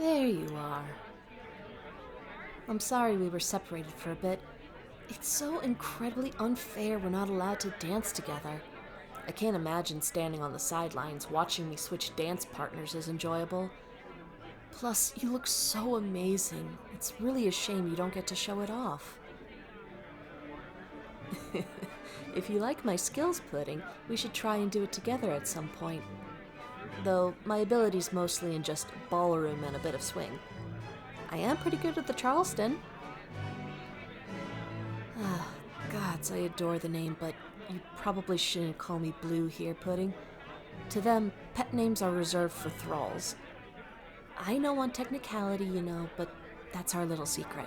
There you are. I'm sorry we were separated for a bit. It's so incredibly unfair we're not allowed to dance together. I can't imagine standing on the sidelines watching me switch dance partners is enjoyable. Plus, you look so amazing. It's really a shame you don't get to show it off. If you like my skills, Pudding, we should try and do it together at some point. Though, my ability's mostly in just ballroom and a bit of swing. I am pretty good at the Charleston. Ah, gods, I adore the name, but you probably shouldn't call me Blue here, Pudding. To them, pet names are reserved for thralls. I know on technicality, but that's our little secret.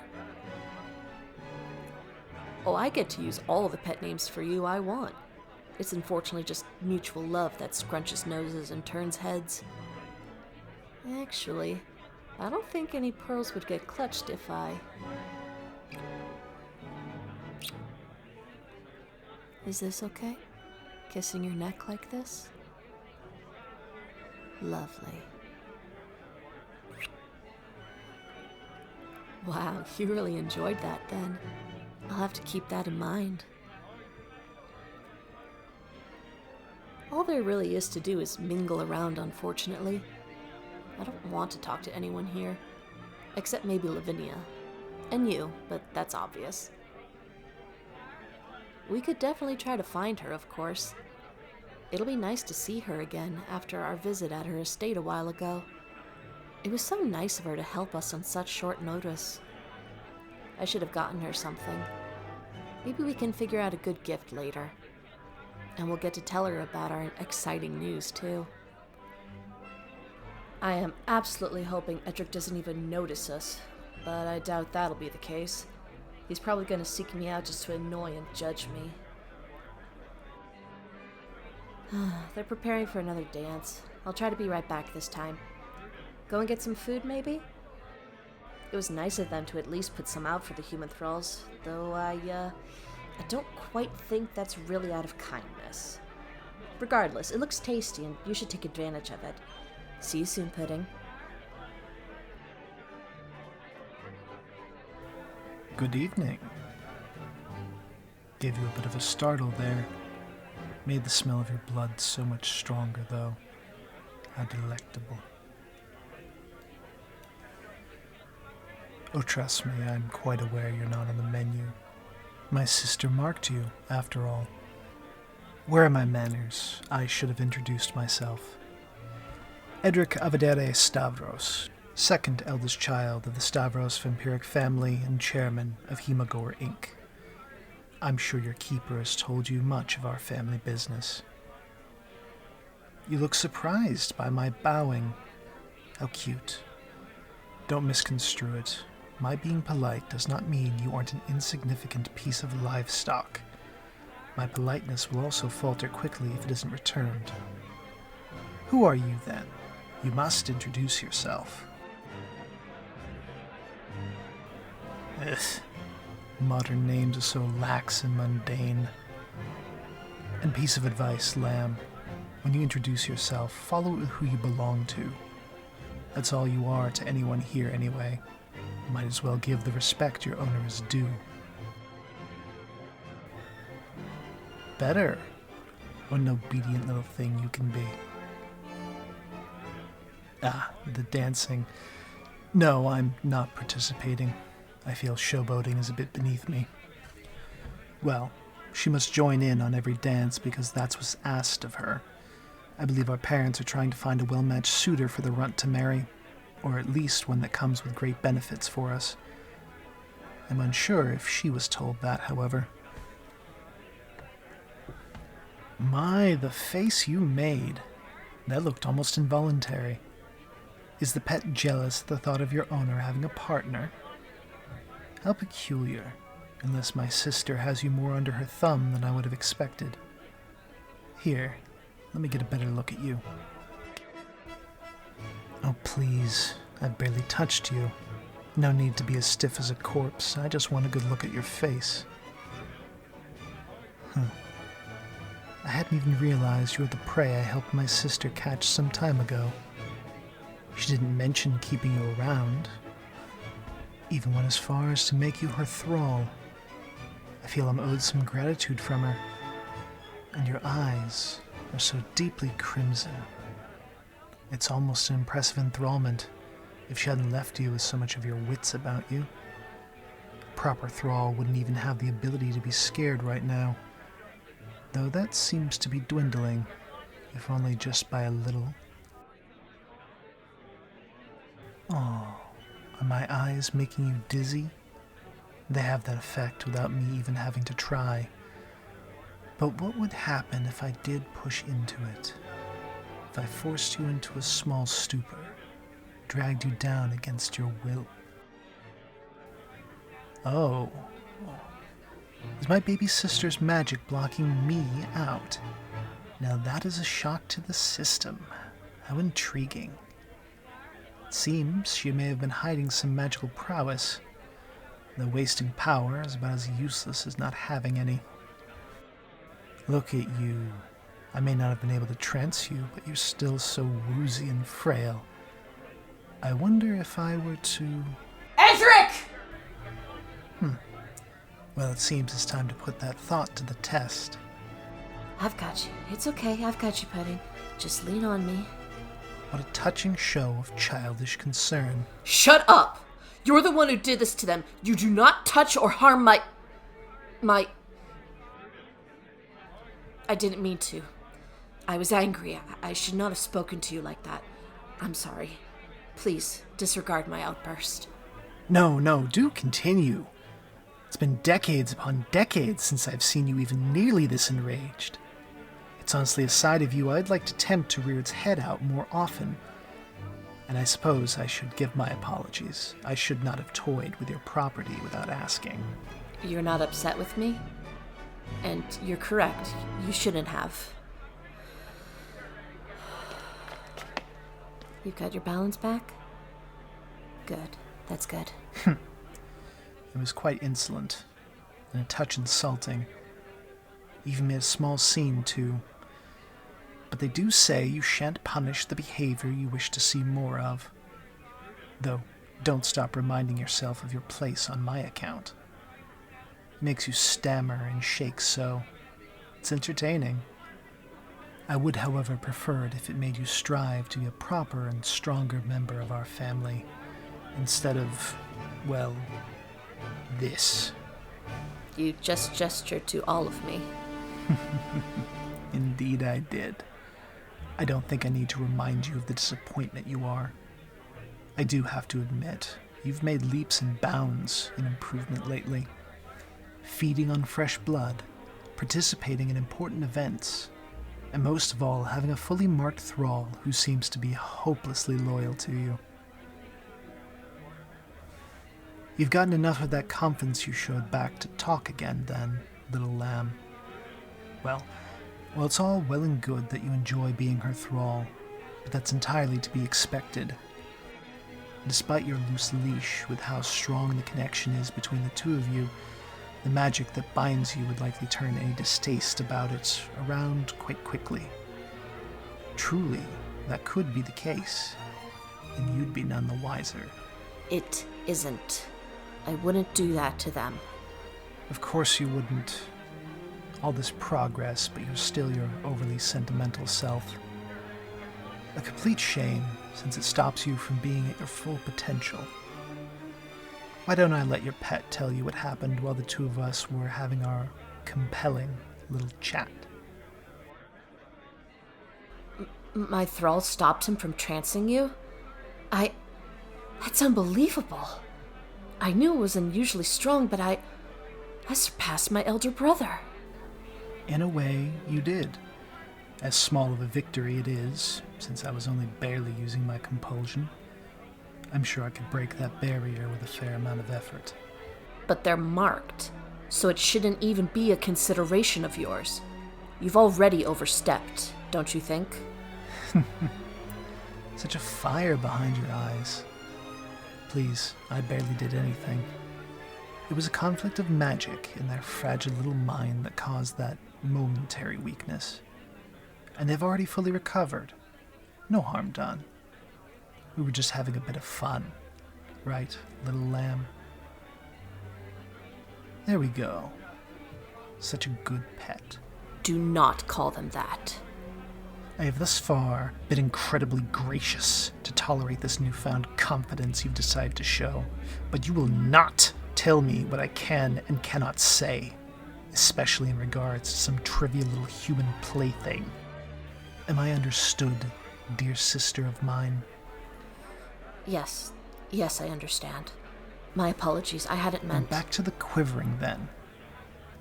Oh, I get to use all the pet names for you I want. It's unfortunately just mutual love that scrunches noses and turns heads. Actually, I don't think any pearls would get clutched if I... Is this okay? Kissing your neck like this? Lovely. Wow, you really enjoyed that then. I'll have to keep that in mind. All there really is to do is mingle around, unfortunately. I don't want to talk to anyone here. Except maybe Lavinia. And you, but that's obvious. We could definitely try to find her, of course. It'll be nice to see her again after our visit at her estate a while ago. It was so nice of her to help us on such short notice. I should have gotten her something. Maybe we can figure out a good gift later. And we'll get to tell her about our exciting news, too. I am absolutely hoping Edric doesn't even notice us, but I doubt that'll be the case. He's probably going to seek me out just to annoy and judge me. They're preparing for another dance. I'll try to be right back this time. Go and get some food, maybe? It was nice of them to at least put some out for the human thralls, though I don't quite think that's really out of kindness. Regardless, it looks tasty and you should take advantage of it. See you soon, Pudding. Good evening. Gave you a bit of a startle there. Made the smell of your blood so much stronger, though. How delectable. Oh, trust me, I'm quite aware you're not on the menu. My sister marked you, after all. Where are my manners? I should have introduced myself. Edric Avatar Stavros, second eldest child of the Stavros vampiric family and chairman of Hemagor Inc. I'm sure your keeper has told you much of our family business. You look surprised by my bowing. How cute. Don't misconstrue it. My being polite does not mean you aren't an insignificant piece of livestock. My politeness will also falter quickly if it isn't returned. Who are you, then? You must introduce yourself. Ugh. Modern names are so lax and mundane. And piece of advice, Lamb. When you introduce yourself, follow who you belong to. That's all you are to anyone here anyway. Might as well give the respect your owner is due. Better. What an obedient little thing you can be. Ah, the dancing. No, I'm not participating. I feel showboating is a bit beneath me. Well, she must join in on every dance because that's what's asked of her. I believe our parents are trying to find a well-matched suitor for the runt to marry, or at least one that comes with great benefits for us. I'm unsure if she was told that, however. My, the face you made. That looked almost involuntary. Is the pet jealous at the thought of your owner having a partner? How peculiar, unless my sister has you more under her thumb than I would have expected. Here, let me get a better look at you. Oh, please, I've barely touched you. No need to be as stiff as a corpse, I just want a good look at your face. I hadn't even realized you were the prey I helped my sister catch some time ago. She didn't mention keeping you around, even went as far as to make you her thrall. I feel I'm owed some gratitude from her, and your eyes are so deeply crimson. It's almost an impressive enthrallment if she hadn't left you with so much of your wits about you. A proper thrall wouldn't even have the ability to be scared right now, though that seems to be dwindling, if only just by a little. Oh, are my eyes making you dizzy? They have that effect without me even having to try. But what would happen if I did push into it? If I forced you into a small stupor, dragged you down against your will? Oh. Is my baby sister's magic blocking me out? Now that is a shock to the system. How intriguing. It seems she may have been hiding some magical prowess, though wasting power is about as useless as not having any. Look at you. I may not have been able to trance you, but you're still so woozy and frail. I wonder if I were to... Edric! Well, it seems it's time to put that thought to the test. I've got you. It's okay, I've got you, Pudding. Just lean on me. What a touching show of childish concern. Shut up! You're the one who did this to them. You do not touch or harm my... I didn't mean to. I was angry. I should not have spoken to you like that. I'm sorry. Please, disregard my outburst. No, do continue. It's been decades upon decades since I've seen you even nearly this enraged. It's honestly a side of you I'd like to tempt to rear its head out more often. And I suppose I should give my apologies. I should not have toyed with your property without asking. You're not upset with me? And you're correct. You shouldn't have. You've got your balance back? Good. That's good. It was quite insolent, and a touch insulting. Even made a small scene, too. But they do say you shan't punish the behavior you wish to see more of. Though, don't stop reminding yourself of your place on my account. It makes you stammer and shake so. It's entertaining. I would, however, prefer it if it made you strive to be a proper and stronger member of our family, instead of, well, this. You just gestured to all of me. Indeed I did. I don't think I need to remind you of the disappointment you are. I do have to admit, you've made leaps and bounds in improvement lately. Feeding on fresh blood, participating in important events, and most of all, having a fully marked thrall who seems to be hopelessly loyal to you. You've gotten enough of that confidence you showed back to talk again, then, little lamb. Well, it's all well and good that you enjoy being her thrall, but that's entirely to be expected. Despite your loose leash with how strong the connection is between the two of you, the magic that binds you would likely turn any distaste about it around quite quickly. Truly, that could be the case, and you'd be none the wiser. It isn't. I wouldn't do that to them. Of course you wouldn't. All this progress, but you're still your overly sentimental self. A complete shame, since it stops you from being at your full potential. Why don't I let your pet tell you what happened while the two of us were having our compelling little chat? My thrall stopped him from trancing you? That's unbelievable. I knew it was unusually strong, but I surpassed my elder brother. In a way, you did. As small of a victory it is, since I was only barely using my compulsion. I'm sure I could break that barrier with a fair amount of effort. But they're marked, so it shouldn't even be a consideration of yours. You've already overstepped, don't you think? Such a fire behind your eyes. Please, I barely did anything. It was a conflict of magic in their fragile little mind that caused that momentary weakness. And they've already fully recovered. No harm done. We were just having a bit of fun. Right, little lamb? There we go. Such a good pet. Do not call them that. I have thus far been incredibly gracious to tolerate this newfound confidence you've decided to show, but you will not tell me what I can and cannot say, especially in regards to some trivial little human plaything. Am I understood, dear sister of mine? Yes, I understand. My apologies, I hadn't meant... Back to the quivering, then.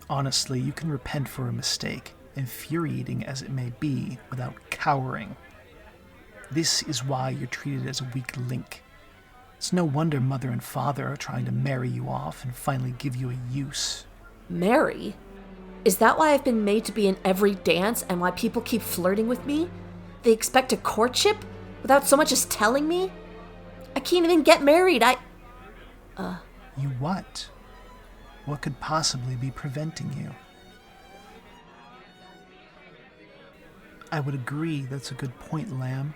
Honestly, you can repent for a mistake, infuriating as it may be, without cowering. This is why you're treated as a weak link. It's no wonder mother and father are trying to marry you off and finally give you a use. Marry? Is that why I've been made to be in every dance and why people keep flirting with me? They expect a courtship without so much as telling me? I can't even get married, You what? What could possibly be preventing you? I would agree that's a good point, Lamb.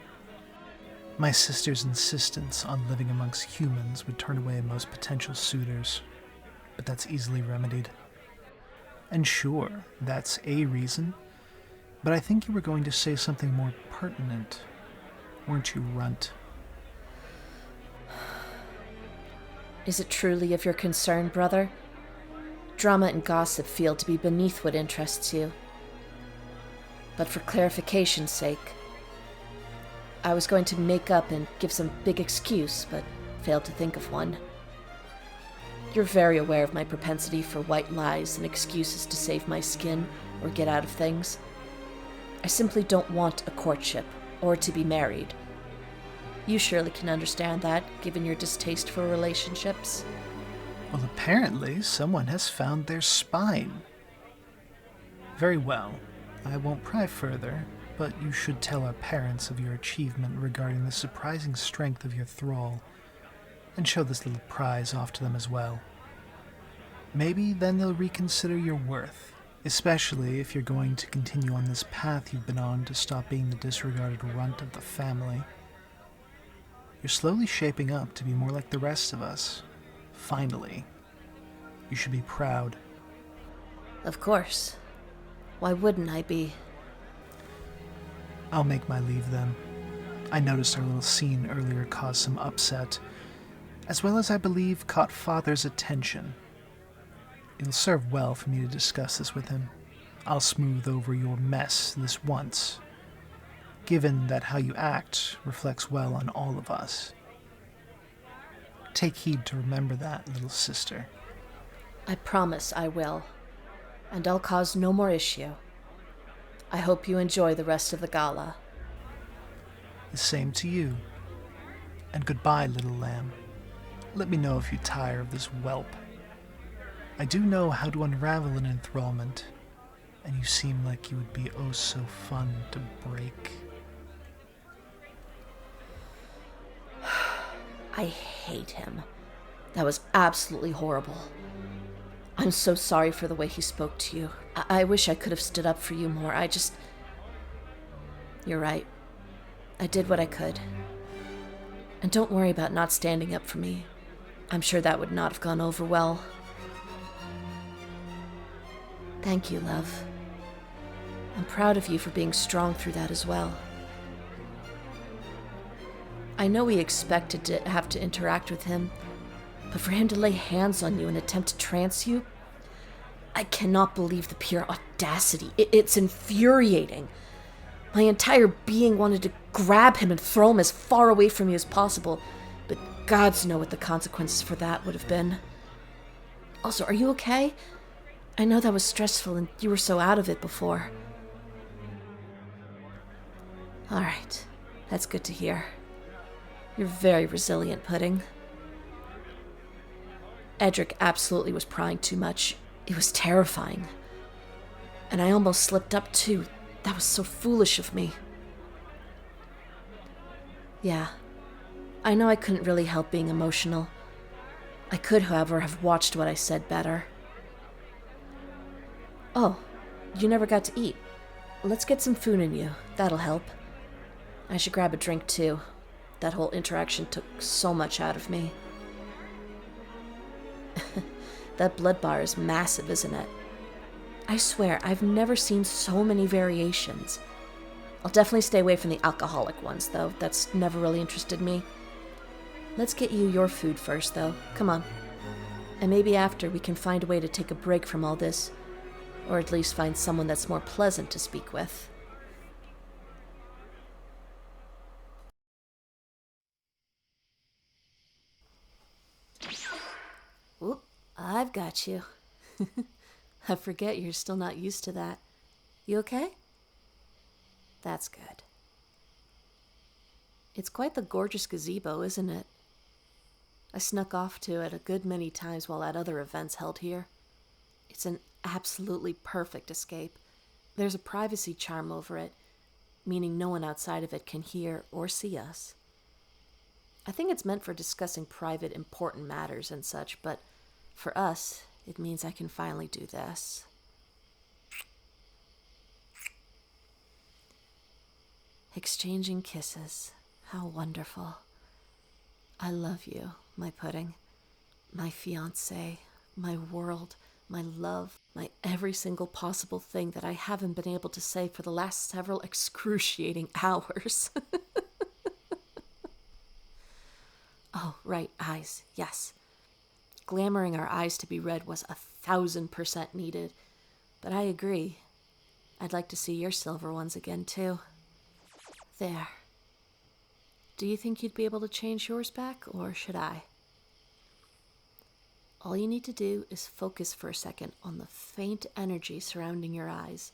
My sister's insistence on living amongst humans would turn away most potential suitors, but that's easily remedied. And sure, that's a reason, but I think you were going to say something more pertinent, weren't you, Runt? Is it truly of your concern, brother? Drama and gossip feel to be beneath what interests you. But for clarification's sake, I was going to make up and give some big excuse, but failed to think of one. You're very aware of my propensity for white lies and excuses to save my skin or get out of things. I simply don't want a courtship or to be married. You surely can understand that, given your distaste for relationships. Well, apparently someone has found their spine. Very well. I won't pry further, but you should tell our parents of your achievement regarding the surprising strength of your thrall, and show this little prize off to them as well. Maybe then they'll reconsider your worth, especially if you're going to continue on this path you've been on to stop being the disregarded runt of the family. You're slowly shaping up to be more like the rest of us. Finally. You should be proud. Of course. Why wouldn't I be? I'll make my leave then. I noticed our little scene earlier caused some upset, as well as I believe caught Father's attention. It'll serve well for me to discuss this with him. I'll smooth over your mess this once, given that how you act reflects well on all of us. Take heed to remember that, little sister. I promise I will, and I'll cause no more issue. I hope you enjoy the rest of the gala. The same to you. And goodbye, little lamb. Let me know if you tire of this whelp. I do know how to unravel an enthrallment, and you seem like you would be oh so fun to break. I hate him. That was absolutely horrible. I'm so sorry for the way he spoke to you. I wish I could have stood up for you more. You're right. I did what I could. And don't worry about not standing up for me. I'm sure that would not have gone over well. Thank you, love. I'm proud of you for being strong through that as well. I know we expected to have to interact with him, but for him to lay hands on you and attempt to trance you, I cannot believe the pure audacity. It's infuriating. My entire being wanted to grab him and throw him as far away from me as possible, but gods know what the consequences for that would have been. Also, are you okay? I know that was stressful and you were so out of it before. All right, that's good to hear. You're very resilient, Pudding. Edric absolutely was prying too much. It was terrifying. And I almost slipped up too. That was so foolish of me. Yeah, I know I couldn't really help being emotional. I could, however, have watched what I said better. Oh, you never got to eat. Let's get some food in you. That'll help. I should grab a drink too. That whole interaction took so much out of me. That blood bar is massive, isn't it? I swear, I've never seen so many variations. I'll definitely stay away from the alcoholic ones, though. That's never really interested me. Let's get you your food first, though. Come on. And maybe after, we can find a way to take a break from all this. Or at least find someone that's more pleasant to speak with. Oop, I've got you. I forget you're still not used to that. You okay? That's good. It's quite the gorgeous gazebo, isn't it? I snuck off to it a good many times while at other events held here. It's an absolutely perfect escape. There's a privacy charm over it, meaning no one outside of it can hear or see us. I think it's meant for discussing private, important matters and such, but for us, it means I can finally do this. Exchanging kisses. How wonderful. I love you, my pudding, my fiancé, my world, my love, my every single possible thing that I haven't been able to say for the last several excruciating hours. Oh, right, eyes, yes. Glamoring our eyes to be red was 1,000% needed, but I agree. I'd like to see your silver ones again, too. There. Do you think you'd be able to change yours back, or should I? All you need to do is focus for a second on the faint energy surrounding your eyes,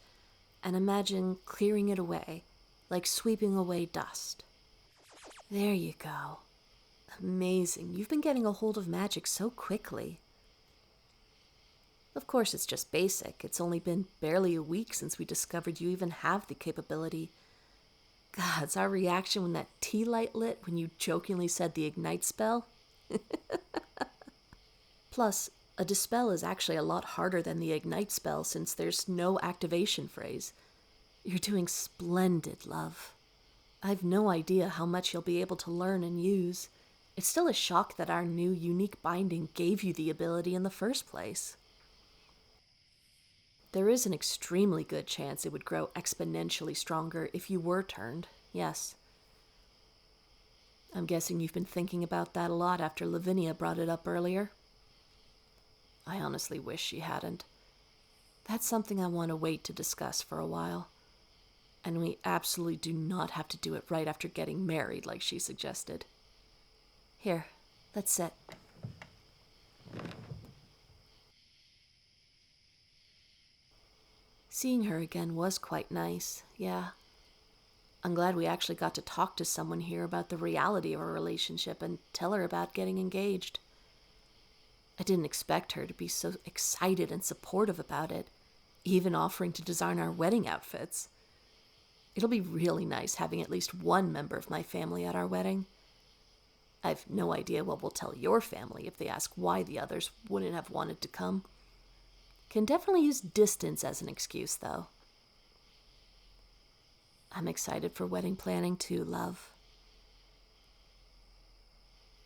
and imagine clearing it away, like sweeping away dust. There you go. Amazing. You've been getting a hold of magic so quickly. Of course, it's just basic. It's only been barely a week since we discovered you even have the capability. Gods, our reaction when that tea light lit when you jokingly said the ignite spell. Plus, a dispel is actually a lot harder than the ignite spell since there's no activation phrase. You're doing splendid, love. I've no idea how much you'll be able to learn and use. It's still a shock that our new unique binding gave you the ability in the first place. There is an extremely good chance it would grow exponentially stronger if you were turned, yes. I'm guessing you've been thinking about that a lot after Lavinia brought it up earlier. I honestly wish she hadn't. That's something I want to wait to discuss for a while. And we absolutely do not have to do it right after getting married like she suggested. Here, let's sit. Seeing her again was quite nice, yeah. I'm glad we actually got to talk to someone here about the reality of our relationship and tell her about getting engaged. I didn't expect her to be so excited and supportive about it, even offering to design our wedding outfits. It'll be really nice having at least one member of my family at our wedding. I've no idea what we'll tell your family if they ask why the others wouldn't have wanted to come. Can definitely use distance as an excuse, though. I'm excited for wedding planning too, love.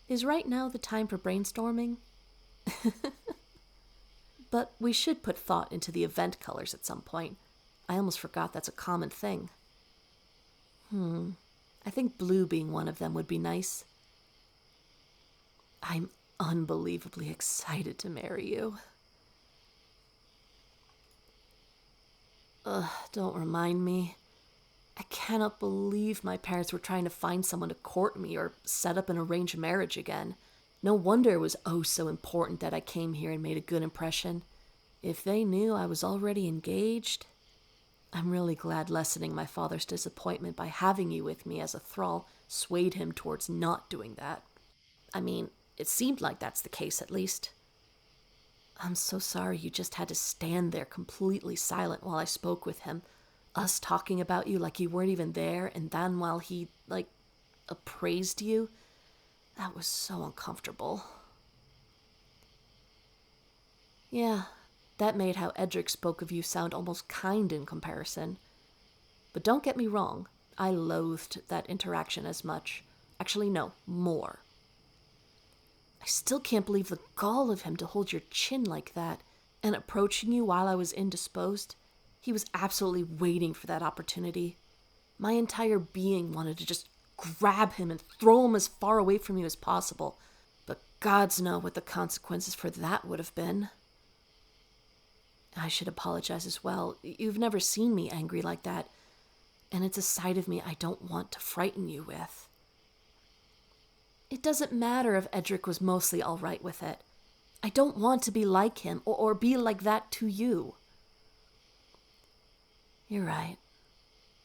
Is right now the time for brainstorming? But we should put thought into the event colors at some point. I almost forgot that's a common thing. I think blue being one of them would be nice. I'm unbelievably excited to marry you. Don't remind me. I cannot believe my parents were trying to find someone to court me or set up an arranged marriage again. No wonder it was oh so important that I came here and made a good impression. If they knew I was already engaged... I'm really glad lessening my father's disappointment by having you with me as a thrall swayed him towards not doing that. I mean, it seemed like that's the case at least. I'm so sorry you just had to stand there completely silent while I spoke with him. Us talking about you like you weren't even there, and then while he, appraised you. That was so uncomfortable. Yeah, that made how Edric spoke of you sound almost kind in comparison. But don't get me wrong, I loathed that interaction as much. Actually, no, more. I still can't believe the gall of him to hold your chin like that, and approaching you while I was indisposed. He was absolutely waiting for that opportunity. My entire being wanted to just grab him and throw him as far away from you as possible, but gods know what the consequences for that would have been. I should apologize as well. You've never seen me angry like that, and it's a side of me I don't want to frighten you with. It doesn't matter if Edric was mostly all right with it. I don't want to be like him or be like that to you. You're right.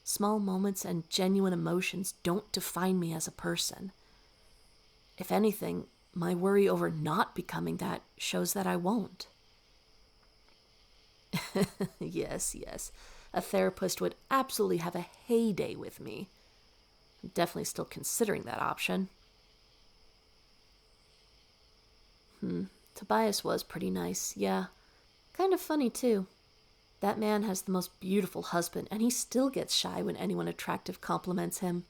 Small moments and genuine emotions don't define me as a person. If anything, my worry over not becoming that shows that I won't. Yes. A therapist would absolutely have a heyday with me. I'm definitely still considering that option. Tobias was pretty nice, yeah. Kind of funny, too. That man has the most beautiful husband, and he still gets shy when anyone attractive compliments him.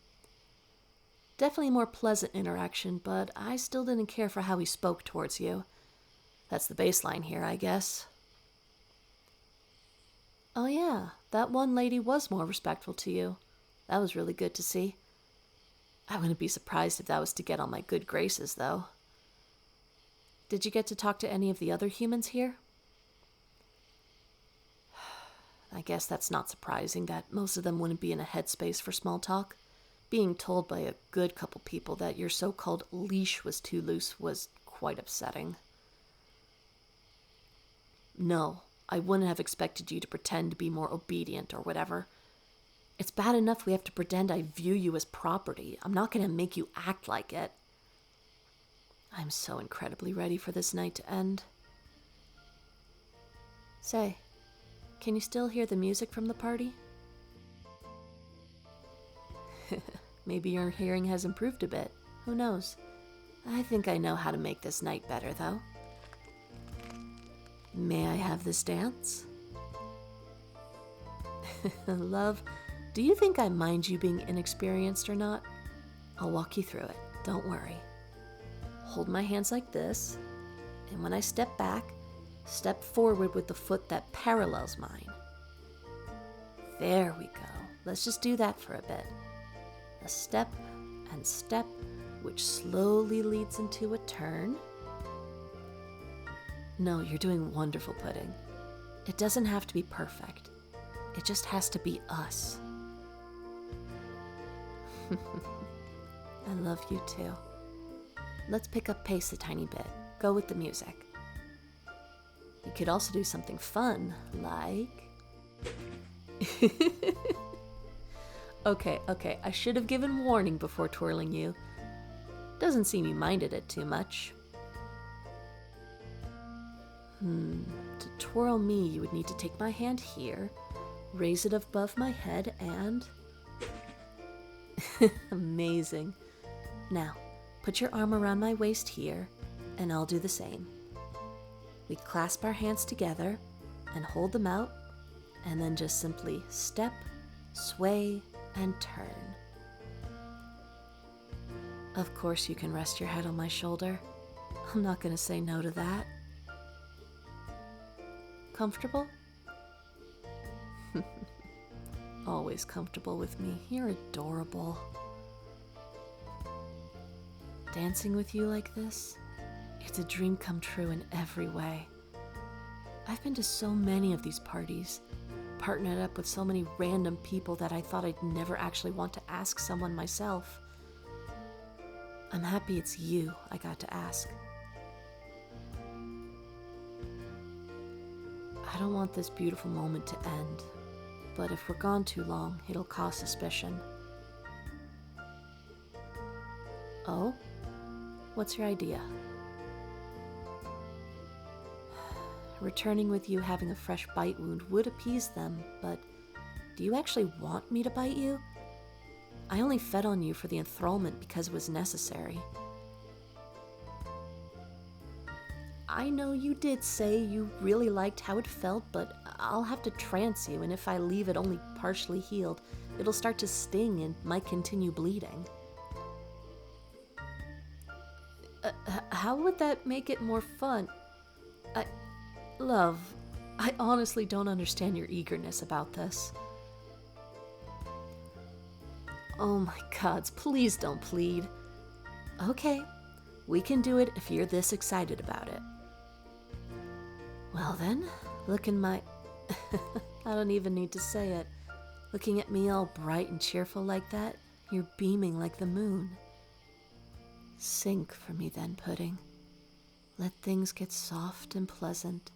Definitely a more pleasant interaction, but I still didn't care for how he spoke towards you. That's the baseline here, I guess. Oh yeah, that one lady was more respectful to you. That was really good to see. I wouldn't be surprised if that was to get on my good graces, though. Did you get to talk to any of the other humans here? I guess that's not surprising that most of them wouldn't be in a headspace for small talk. Being told by a good couple people that your so-called leash was too loose was quite upsetting. No, I wouldn't have expected you to pretend to be more obedient or whatever. It's bad enough we have to pretend I view you as property. I'm not going to make you act like it. I'm so incredibly ready for this night to end. Say, can you still hear the music from the party? Maybe your hearing has improved a bit. Who knows? I think I know how to make this night better, though. May I have this dance? Love, do you think I mind you being inexperienced or not? I'll walk you through it. Don't worry. Hold my hands like this, and when I step back, step forward with the foot that parallels mine. There we go. Let's just do that for a bit. A step and step, which slowly leads into a turn. No, you're doing wonderful, Pudding. It doesn't have to be perfect. It just has to be us. I love you too. Let's pick up pace a tiny bit. Go with the music. You could also do something fun, like... Okay, I should have given warning before twirling you. Doesn't seem you minded it too much. To twirl me, you would need to take my hand here, raise it above my head, and... Amazing. Now, put your arm around my waist here, and I'll do the same. We clasp our hands together and hold them out, and then just simply step, sway, and turn. Of course you can rest your head on my shoulder. I'm not going to say no to that. Comfortable? Always comfortable with me. You're adorable. Dancing with you like this, it's a dream come true in every way. I've been to so many of these parties, partnered up with so many random people that I thought I'd never actually want to ask someone myself. I'm happy it's you I got to ask. I don't want this beautiful moment to end, but if we're gone too long, it'll cause suspicion. Oh? What's your idea? Returning with you having a fresh bite wound would appease them, but do you actually want me to bite you? I only fed on you for the enthrallment because it was necessary. I know you did say you really liked how it felt, but I'll have to trance you, and if I leave it only partially healed, it'll start to sting and might continue bleeding. How would that make it more fun? Love, I honestly don't understand your eagerness about this. Oh my gods, please don't plead. Okay, we can do it if you're this excited about it. Well then, look in my... I don't even need to say it. Looking at me all bright and cheerful like that, you're beaming like the moon. Sink for me then, Pudding. Let things get soft and pleasant,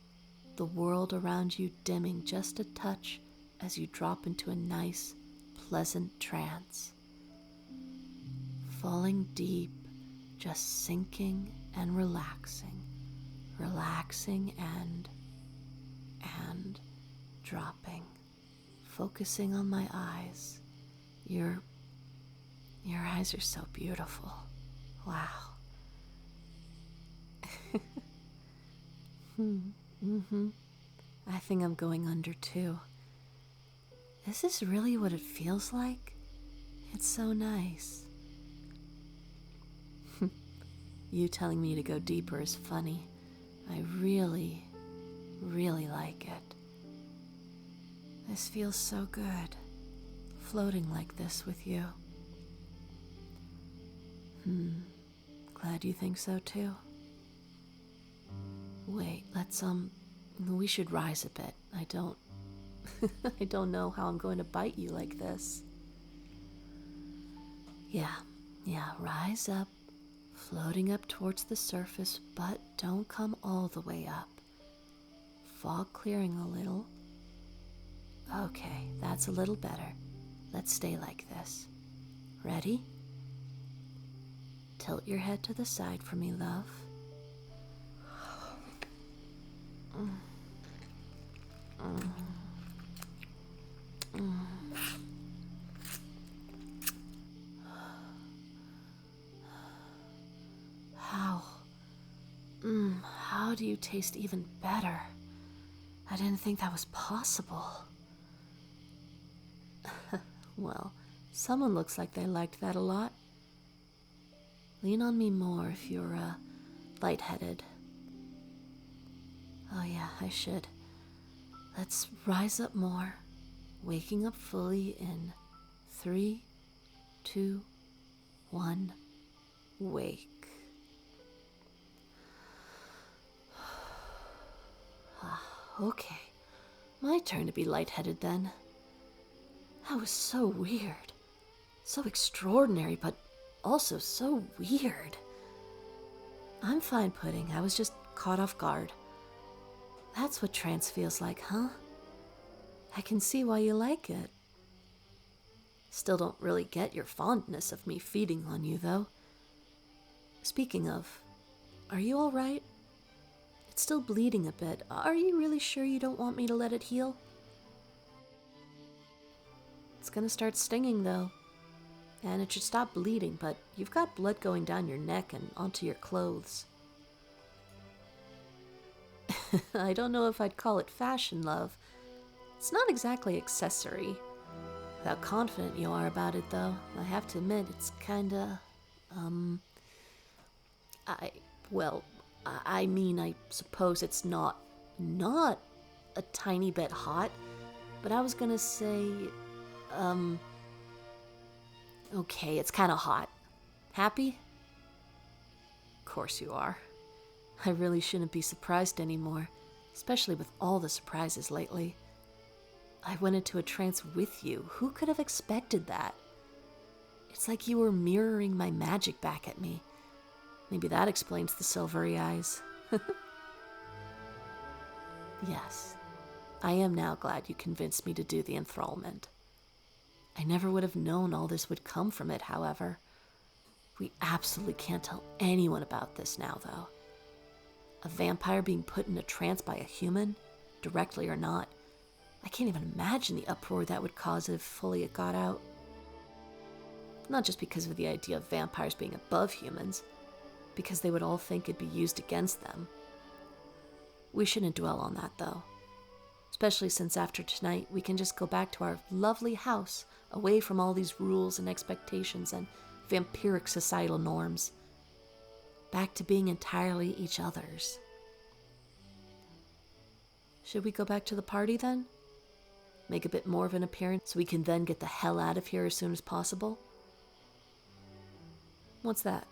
the world around you dimming just a touch as you drop into a nice, pleasant trance. Falling deep, just sinking and relaxing, relaxing and dropping, focusing on my eyes. Your eyes are so beautiful. Wow. I think I'm going under too. Is this really what it feels like? It's so nice. You telling me to go deeper is funny. I really, really like it. This feels so good, floating like this with you. Glad you think so too. Wait, we should rise a bit. I don't know how I'm going to bite you like this. Yeah, rise up, floating up towards the surface, but don't come all the way up. Fog clearing a little. Okay, that's a little better. Let's stay like this. Ready? Tilt your head to the side for me, love. How do you taste even better? I didn't think that was possible. Well, someone looks like they liked that a lot. Lean on me more if you're, lightheaded. Oh yeah, I should. Let's rise up more, waking up fully in 3, 2, 1, wake. Okay, my turn to be lightheaded then. That was so weird. So extraordinary, but also so weird. I'm fine, Pudding. I was just caught off guard. That's what trance feels like, huh? I can see why you like it. Still don't really get your fondness of me feeding on you, though. Speaking of, are you all right? It's still bleeding a bit. Are you really sure you don't want me to let it heal? It's gonna start stinging, though. And it should stop bleeding, but you've got blood going down your neck and onto your clothes. I don't know if I'd call it fashion, love. It's not exactly accessory. With how confident you are about it, though, I have to admit, it's kinda, I suppose it's not a tiny bit hot, but I was gonna say, okay, it's kinda hot. Happy? Of course you are. I really shouldn't be surprised anymore, especially with all the surprises lately. I went into a trance with you. Who could have expected that? It's like you were mirroring my magic back at me. Maybe that explains the silvery eyes. Yes, I am now glad you convinced me to do the enthrallment. I never would have known all this would come from it, however. We absolutely can't tell anyone about this now, though. A vampire being put in a trance by a human, directly or not. I can't even imagine the uproar that would cause if fully it got out. Not just because of the idea of vampires being above humans, because they would all think it'd be used against them. We shouldn't dwell on that, though. Especially since after tonight, we can just go back to our lovely house, away from all these rules and expectations and vampiric societal norms. back to being entirely each other's. Should we go back to the party then? Make a bit more of an appearance so we can then get the hell out of here as soon as possible? What's that?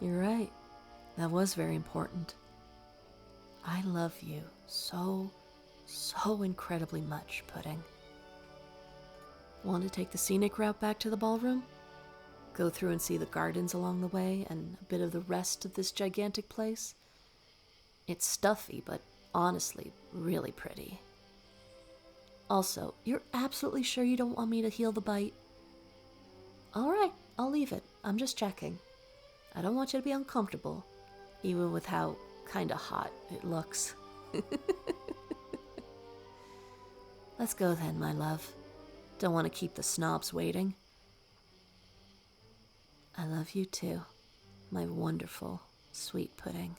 You're right. That was very important. I love you so incredibly much, Pudding. Want to take the scenic route back to the ballroom? Go through and see the gardens along the way and a bit of the rest of this gigantic place? It's stuffy, but honestly, really pretty. Also, you're absolutely sure you don't want me to heal the bite? Alright, I'll leave it. I'm just checking. I don't want you to be uncomfortable, even with how kinda hot it looks. Let's go then, my love. Don't want to keep the snobs waiting. I love you too, my wonderful, sweet Pudding.